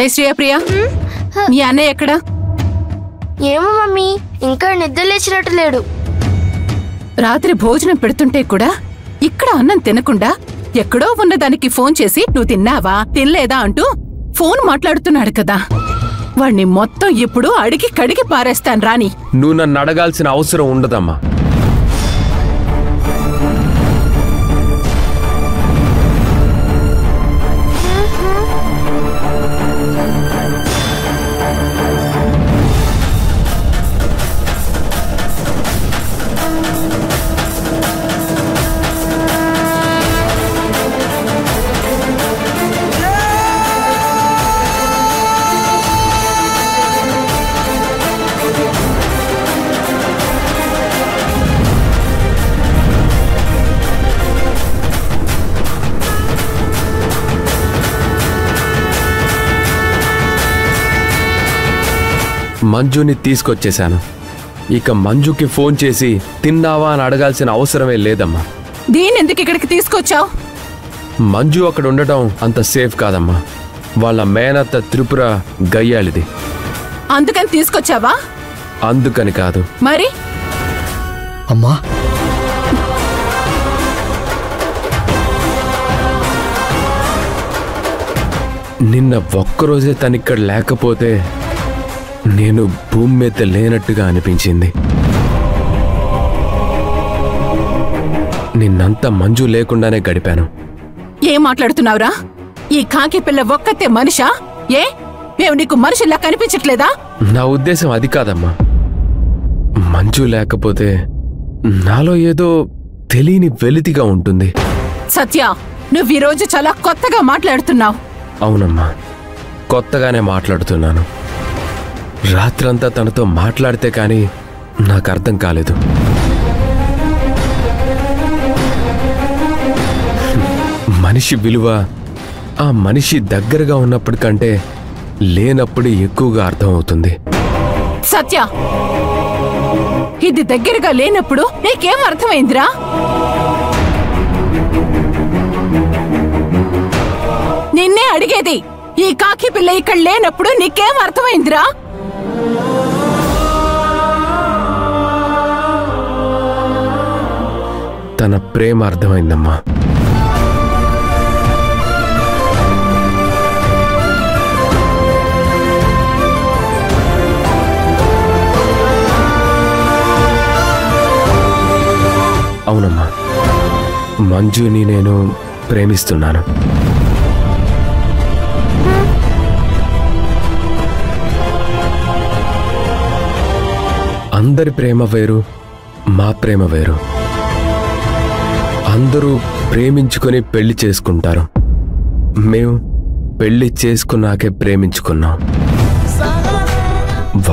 ఏ శ్రీయప్రియ, నీ అన్నయ్య ఎక్కడా? ఏమో మమ్మీ, ఇంకా నిద్ర లేచినట్టు లేడు. రాత్రి భోజనం పెడుతుంటే కూడా ఇక్కడ అన్నం తినకుండా ఎక్కడో ఉన్నదానికి ఫోన్ చేసి నువ్వు తిన్నావా తినలేదా అంటూ ఫోన్ మాట్లాడుతున్నాడు కదా. వాణ్ణి మొత్తం ఇప్పుడు అడిగి కడిగి పారేస్తాను రాని. నువ్వు నన్ను అడగాల్సిన అవసరం ఉండదమ్మా. మంజుని తీసుకొచ్చేశాను. ఇక మంజుకి ఫోన్ చేసి తిన్నావా అని అడగాల్సిన అవసరమే లేదమ్మా. దీనెందుకు ఇక్కడికి తీసుకొచ్చావు? మంజు అక్కడ ఉండటం అంత సేఫ్ కాదమ్మా. వాళ్ళ మేనత్త త్రిపుర గయ్యాళిది. అందుకని తీసుకొచ్చావా? అందుకని కాదు. మరి అమ్మా, నిన్న ఒక్కరోజే తనిక్కడ లేకపోతే నేను భూమి మీద లేనట్టుగా అనిపించింది. నిన్నంతా మంజు లేకుండానే గడిపాను. ఏం మాట్లాడుతున్నావురా? ఈ కాకి పిల్ల ఒక్కతే మనిషా? మేము నీకు మనిషిలా కనిపించట్లేదా? నా ఉద్దేశం అది కాదమ్మా. మంజు లేకపోతే నాలో ఏదో తెలియని వెలితిగా ఉంటుంది. సత్య, నువ్వు ఈరోజు చాలా కొత్తగా మాట్లాడుతున్నావు. అవునమ్మా, కొత్తగానే మాట్లాడుతున్నాను. రాత్రంతా తనతో మాట్లాడితే కానీ నాకు అర్థం కాలేదు. మనిషి విలువ ఆ మనిషి దగ్గరగా ఉన్నప్పటికంటే లేనప్పుడు ఎక్కువగా అర్థమవుతుంది. సత్య, ఇది దగ్గరగా లేనప్పుడు నీకేం అర్థమైందిరా? నిన్నే అడిగేది. ఈ కాకి పిల్ల ఇక్కడ లేనప్పుడు నీకేం అర్థమైందిరా? తన ప్రేమ అర్థమైందమ్మా. అవునమ్మా, మంజుని నేను ప్రేమిస్తున్నాను. అందరి ప్రేమ వేరు, మా ప్రేమ వేరు. అందరూ ప్రేమించుకొని పెళ్లి చేసుకుంటారు. మేము పెళ్లి చేసుకున్నాకే ప్రేమించుకున్నాం.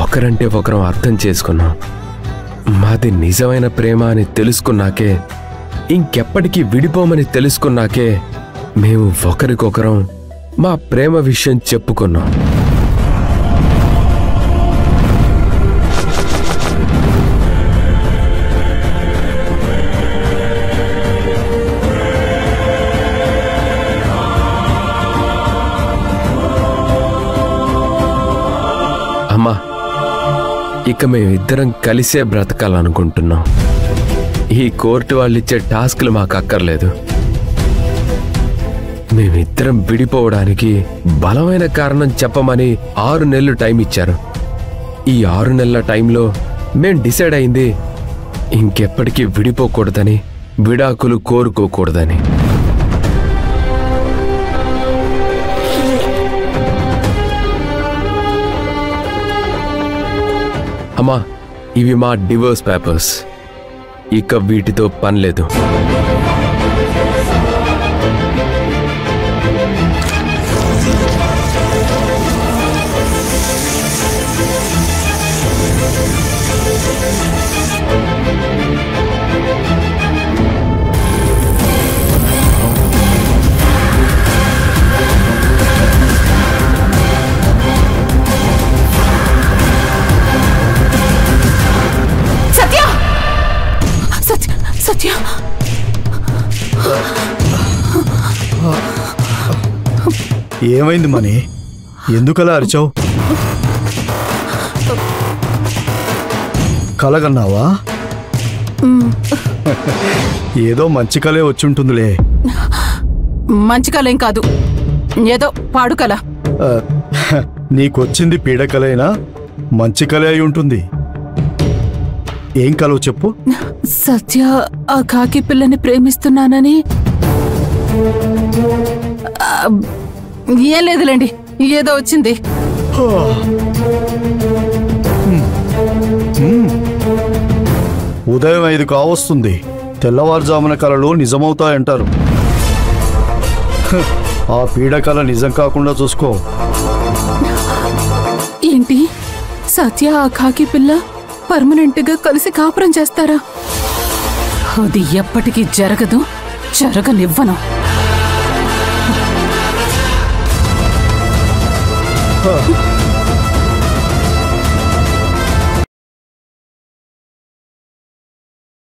ఒకరంటే ఒకరం అర్థం చేసుకున్నాం. మాది నిజమైన ప్రేమ అని తెలుసుకున్నాకే, ఇంకెప్పటికీ విడిపోమని తెలుసుకున్నాకే మేము ఒకరికొకరం మా ప్రేమ విషయం చెప్పుకున్నాం. అమ్మా, ఇక మేమిద్దరం కలిసే బ్రతకాలనుకుంటున్నాం. ఈ కోర్టు వాళ్ళిచ్చే టాస్క్లు మాకు అక్కర్లేదు. మేమిద్దరం విడిపోవడానికి బలమైన కారణం చెప్పమని 6 నెలలు టైం ఇచ్చారు. ఈ 6 నెలల టైంలో మేం డిసైడ్ అయింది ఇంకెప్పటికీ విడిపోకూడదని, విడాకులు కోరుకోకూడదని. అమ్మా, ఇవి మా డివోర్స్ పేపర్స్. ఇక వీటితో పనిలేదు. ఏమైంది మనీ? ఎందుకలా అరిచావు? కలగన్నావా? ఏదో మంచి కలే వచ్చుంటుందిలే. మంచి కలేం కాదు, ఏదో పాడు కల. నీకొచ్చింది పీడకలైనా మంచి కలే అయి ఉంటుంది. ఏం కలవు చెప్పు. సత్య ఆ కాకి పిల్లని ప్రేమిస్తున్నానని. ఏం లేదులేండి, ఏదో వచ్చింది. ఉదయం 5 కావస్తుంది. తెల్లవారుజామున కలలు నిజమవుతాయంటారు. ఆ పీడకల నిజం కాకుండా చూసుకో. ఏంటి, సత్య ఆ కాకి పిల్ల పర్మనెంట్ గా కలిసి కాపురం చేస్తారా? అది ఎప్పటికీ జరగదు, జరగనివ్వను.